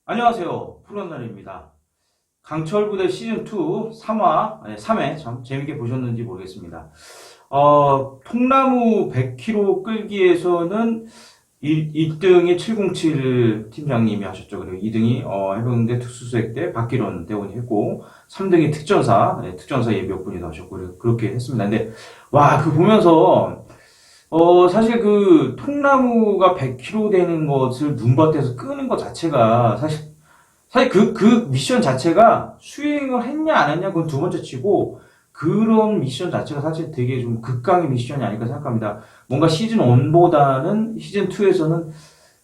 안녕하세요. 프로날입니다. 강철부대 시즌2 3회 참 재밌게 보셨는지 모르겠습니다. 통나무 100km 끌기에서는 1등이 707 팀장님이 하셨죠. 그리고 2등이 해병대 특수수색대 박기론 대원이 했고, 3등이 특전사 예비역분이 하셨고, 그렇게 했습니다. 근데, 와, 보면서, 사실 통나무가 100km 되는 것을 눈밭에서 끄는 것 자체가 사실 그 미션 자체가 수행을 했냐 안 했냐 그건 두 번째 치고 그런 미션 자체가 사실 되게 좀 극강의 미션이 아닐까 생각합니다. 뭔가 시즌 1보다는 시즌 2에서는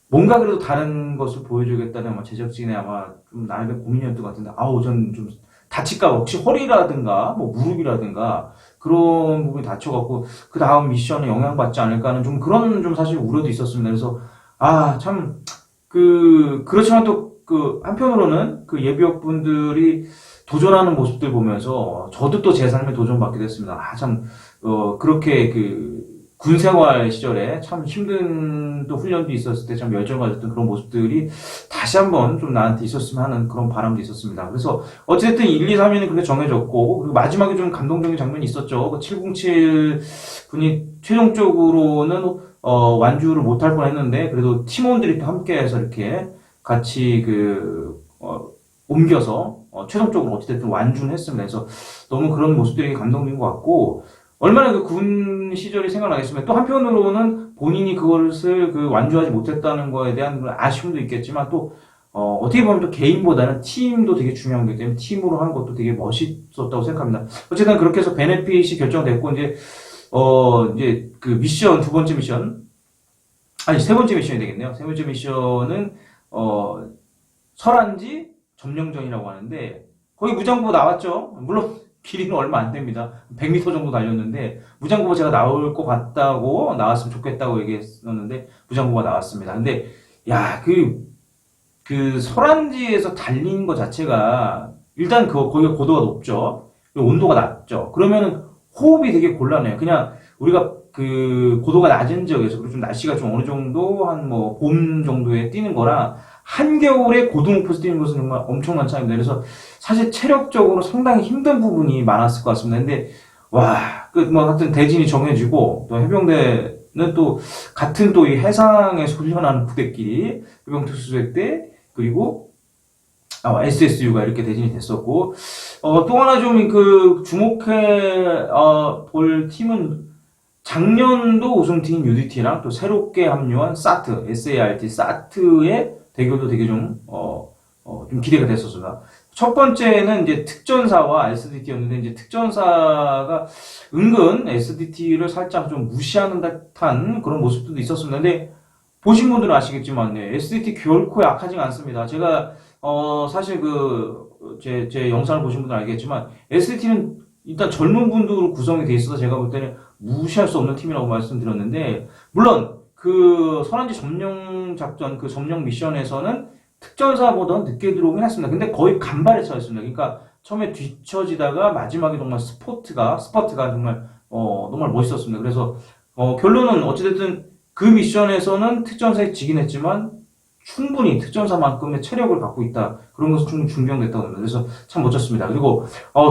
뭔가 그래도 다른 것을 보여주겠다는 아마 제작진의 아마 좀 나름의 고민이었던 것 같은데 저는 좀 다칠까 봐 혹시 허리라든가 뭐 무릎이라든가 그런 부분이 다쳐갖고 그 다음 미션에 영향받지 않을까 하는 좀 그런 좀 사실 우려도 있었습니다. 그래서 참 그렇지만 또 한편으로는 예비역 분들이 도전하는 모습들 보면서 저도 또 제 삶에 도전받게 됐습니다. 그렇게 군 생활 시절에 참 힘든 또 훈련도 있었을 때 참 열정 가졌던 그런 모습들이 다시 한번 좀 나한테 있었으면 하는 그런 바람도 있었습니다. 그래서 어쨌든 1, 2, 3위는 그렇게 정해졌고, 그리고 마지막에 좀 감동적인 장면이 있었죠. 707 분이 최종적으로는 완주를 못할 뻔했는데 그래도 팀원들이 또 함께해서 이렇게 같이 옮겨서 최종적으로 어찌됐든 완주는 했습니다. 그래서 너무 그런 모습들이 감동적인 것 같고 얼마나 군 시절이 생각나겠습니까? 또 한편으로는 본인이 그것을 완주하지 못했다는 거에 대한 아쉬움도 있겠지만 또 어떻게 보면 또 개인보다는 팀도 되게 중요한 거기 때문에 팀으로 한 것도 되게 멋있었다고 생각합니다. 어쨌든 그렇게 해서 베네핏이 결정됐고 이제 미션 두 번째 미션 아니 세 번째 미션이 되겠네요. 세 번째 미션은 설안지 점령전이라고 하는데 거기 무장부가 나왔죠. 물론 길이는 얼마 안 됩니다. 100m 정도 달렸는데 무장부가 제가 나올 것 같다고 나왔으면 좋겠다고 얘기했었는데 무장부가 나왔습니다. 근데 야, 설안지에서 달리는 것 자체가 일단 거기가 고도가 높죠. 그리고 온도가 낮죠. 그러면은 호흡이 되게 곤란해요. 그냥 우리가 고도가 낮은 지역에서 그리고 좀 날씨가 좀 어느 정도 한 봄 정도에 뛰는 거라 한겨울에 고도 높이에서 뛰는 것은 정말 엄청난 차이입니다. 그래서 사실 체력적으로 상당히 힘든 부분이 많았을 것 같습니다. 근데 하여튼 대진이 정해지고 또 해병대는 또 같은 또 이 해상에서 훈련하는 부대끼리 해병특수대대 그리고 SSU가 이렇게 대진이 됐었고 또 하나 좀 주목해 볼 팀은 작년도 우승팀 UDT랑 또 새롭게 합류한 SART의 대결도 되게 좀 기대가 됐었습니다. 첫 번째는 이제 특전사와 SDT였는데 이제 특전사가 은근 SDT를 살짝 좀 무시하는 듯한 그런 모습도 있었습니다. 근데 보신 분들은 아시겠지만 SDT 결코 약하지 않습니다. 제가 사실 제 영상을 보신 분들은 알겠지만 SDT는 일단 젊은 분들로 구성이 돼 있어서 제가 볼 때는 무시할 수 없는 팀이라고 말씀드렸는데 물론 선안지 점령 작전 점령 미션에서는 특전사보다 늦게 들어오긴 했습니다. 근데 거의 간발의 차였습니다. 그러니까 처음에 뒤처지다가 마지막에 정말 스퍼트가 정말 정말 멋있었습니다. 그래서 결론은 어찌됐든 그 미션에서는 특전사에 지긴 했지만 충분히 특전사만큼의 체력을 갖고 있다. 그런 것은 충분히 증명됐다고 합니다. 그래서 참 멋졌습니다. 그리고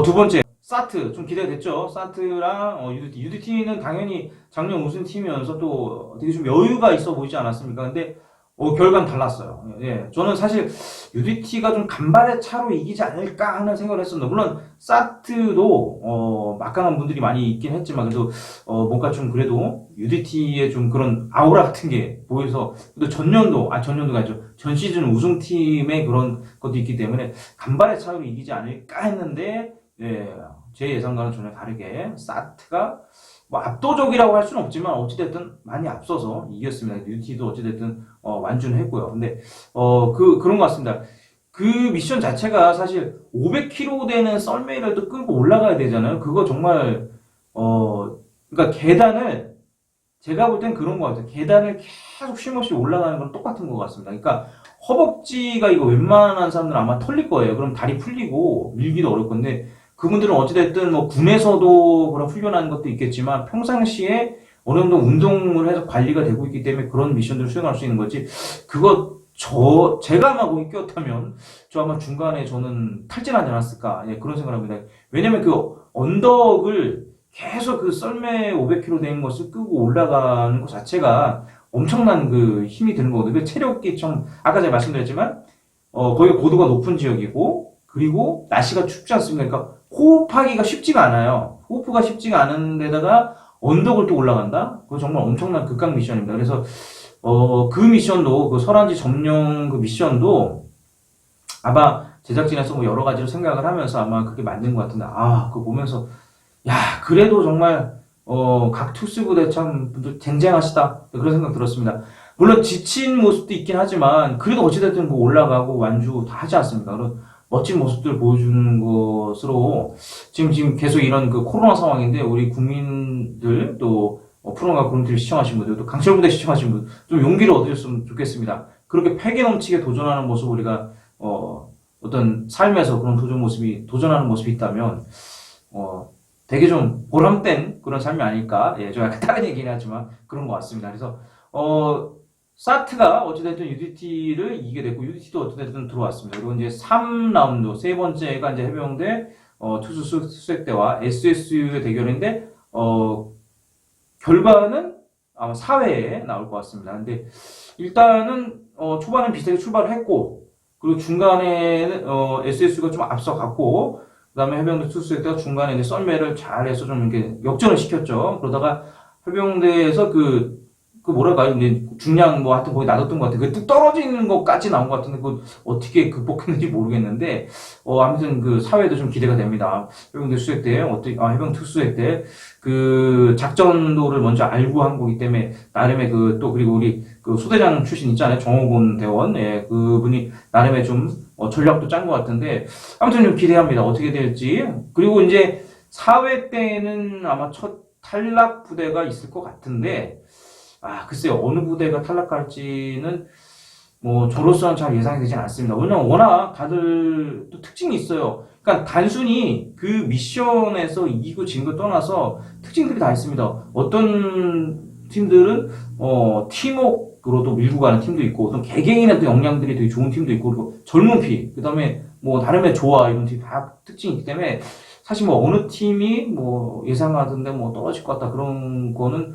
두 번째 사트 좀 기대가 됐죠. 사트랑 UDT는 당연히 작년 우승팀이면서 또 되게 좀 여유가 있어 보이지 않았습니까? 근데 결과는 달랐어요. 예, 저는 사실 UDT가 좀 간발의 차로 이기지 않을까 하는 생각을 했습니다. 물론 사트도 막강한 분들이 많이 있긴 했지만 그래도 뭔가 좀 그래도 UDT의 좀 그런 아우라 같은 게 보여서 또 전년도가 아니죠. 전 시즌 우승팀의 그런 것도 있기 때문에 간발의 차로 이기지 않을까 했는데 제 예상과는 전혀 다르게 사트가 압도적이라고 할 수는 없지만 어찌됐든 많이 앞서서 이겼습니다. UDT도 어찌됐든 완주는 했고요. 근데 그런 것 같습니다. 그 미션 자체가 사실 500km 되는 썰매를 또 끌고 올라가야 되잖아요. 그거 정말 그러니까 계단을 제가 볼 땐 그런 것 같아요. 계단을 계속 쉼없이 올라가는 건 똑같은 것 같습니다. 그러니까 허벅지가 이거 웬만한 사람들은 아마 털릴 거예요. 그럼 다리 풀리고 밀기도 어려울 건데 그분들은 어찌됐든 군에서도 그런 훈련하는 것도 있겠지만 평상시에 어느 정도 운동을 해서 관리가 되고 있기 때문에 그런 미션들을 수행할 수 있는 거지. 그거 제가 아마 거기 꼈다면, 저 아마 중간에 저는 탈진하지 않았을까, 예, 그런 생각을 합니다. 왜냐면 그 언덕을 계속 그 썰매 500km 된 것을 끄고 올라가는 것 자체가 엄청난 그 힘이 드는 거거든요. 그 체력이 좀, 아까 제가 말씀드렸지만, 거기가 고도가 높은 지역이고, 그리고 날씨가 춥지 않습니까? 그러니까 호흡하기가 쉽지가 않아요. 호흡가 쉽지가 않은 데다가 언덕을 또 올라간다? 그거 정말 엄청난 극강 미션입니다. 그래서, 그 미션도, 그 설안지 점령 그 미션도 아마 제작진에서 뭐 여러 가지로 생각을 하면서 아마 그게 맞는 것 같은데, 그거 보면서, 야, 그래도 정말, 각 특수부대 참, 분들 쟁쟁하시다. 그런 생각 들었습니다. 물론 지친 모습도 있긴 하지만, 그래도 어찌됐든 뭐 올라가고 완주 다 하지 않습니까? 그런 멋진 모습들 보여주는 것으로, 지금 계속 이런 그 코로나 상황인데, 우리 국민들, 또, 프로가 그룹들 시청하신 분들, 또 강철부대 시청하신 분들, 좀 용기를 얻으셨으면 좋겠습니다. 그렇게 패기 넘치게 도전하는 모습 우리가, 어떤 삶에서 그런 도전하는 모습이 있다면, 되게 좀 보람된 그런 삶이 아닐까. 예, 좀 약간 다른 얘기긴 하지만 그런 것 같습니다. 그래서, 사트가 어찌됐든 UDT를 이기게 됐고, UDT도 어찌됐든 들어왔습니다. 그리고 이제 3라운드, 세 번째가 이제 해병대, 투수 수색대와 SSU의 대결인데, 결과는 아마 4회에 나올 것 같습니다. 근데 일단은, 초반엔 비슷하게 출발을 했고, 그리고 중간에, SSU가 좀 앞서갔고, 그 다음에 해병대 투수했다가 중간에 이제 썰매를 잘해서 좀 이렇게 역전을 시켰죠. 그러다가 해병대에서 뭐랄까요. 이제 중량 뭐 하여튼 거기 놔뒀던 것 같아요. 그 뚝 떨어지는 것까지 나온 것 같은데, 그거 어떻게 극복했는지 모르겠는데, 아무튼 그 사회도 좀 기대가 됩니다. 해병대 수색 때, 해병 특수색 때, 그 작전도를 먼저 알고 한 거기 때문에, 나름의 그리고 우리 그 소대장 출신 있잖아요. 정호곤 대원. 예, 그분이 나름의 좀, 전략도 짠 것 같은데, 아무튼 좀 기대합니다. 어떻게 될지. 그리고 이제 4회 때는 아마 첫 탈락 부대가 있을 것 같은데, 글쎄요. 어느 부대가 탈락할지는 뭐 저로서는 잘 예상이 되진 않습니다. 왜냐면 워낙 다들 또 특징이 있어요. 그러니까 단순히 그 미션에서 이기고 진 거 떠나서 특징들이 다 있습니다. 어떤 팀들은 팀워크로도 밀고 가는 팀도 있고, 어떤 개개인의 또 역량들이 되게 좋은 팀도 있고, 그리고 젊은 피, 그 다음에 뭐 나름의 조화 이런 팀 다 특징이 있기 때문에 사실 뭐 어느 팀이 뭐 예상하던데 뭐 떨어질 것 같다 그런 거는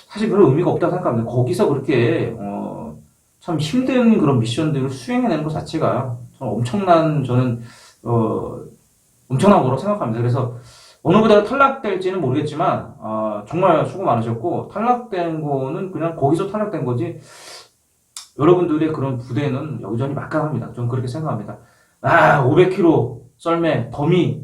사실 별로 의미가 없다고 생각합니다. 거기서 그렇게 참 힘든 그런 미션들을 수행해내는 것 자체가 저는 엄청난 거라고 생각합니다. 그래서 어느 부대가 탈락될지는 모르겠지만 정말 수고 많으셨고, 탈락된 거는 그냥 거기서 탈락된 거지, 여러분들의 그런 부대는 여전히 막강합니다. 저는 그렇게 생각합니다. 500km 썰매 더미,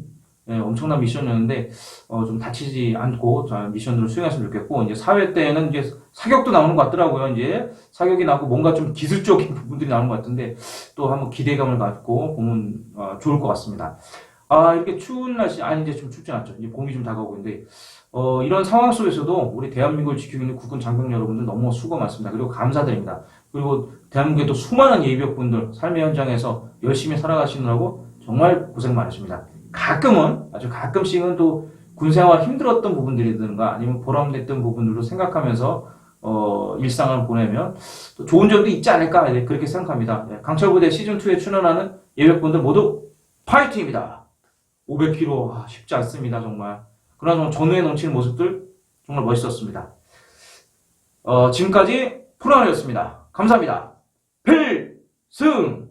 예, 엄청난 미션이었는데, 좀 다치지 않고, 미션들을 수행했으면 좋겠고, 이제 4회 때는 이제 사격도 나오는 것 같더라고요. 이제 사격이 나오고 뭔가 좀 기술적인 부분들이 나오는 것 같은데, 또 한번 기대감을 갖고 보면, 좋을 것 같습니다. 이렇게 추운 날씨, 이제 좀 춥진 않죠. 이제 봄이 좀 다가오고 있는데, 이런 상황 속에서도 우리 대한민국을 지키고 있는 국군 장병 여러분들 너무 수고 많습니다. 그리고 감사드립니다. 그리고 대한민국의 또 수많은 예비역분들, 삶의 현장에서 열심히 살아가시느라고 정말 고생 많으십니다. 아주 가끔씩은 또 군생활 힘들었던 부분들이든가 아니면 보람됐던 부분들로 생각하면서 일상을 보내면 또 좋은 점도 있지 않을까, 그렇게 생각합니다. 강철부대 시즌2에 출연하는 예비역분들 모두 파이팅입니다. 500km 쉽지 않습니다, 정말. 그러나 전후에 넘치는 모습들 정말 멋있었습니다. 지금까지 프로라이었습니다. 감사합니다. 필승!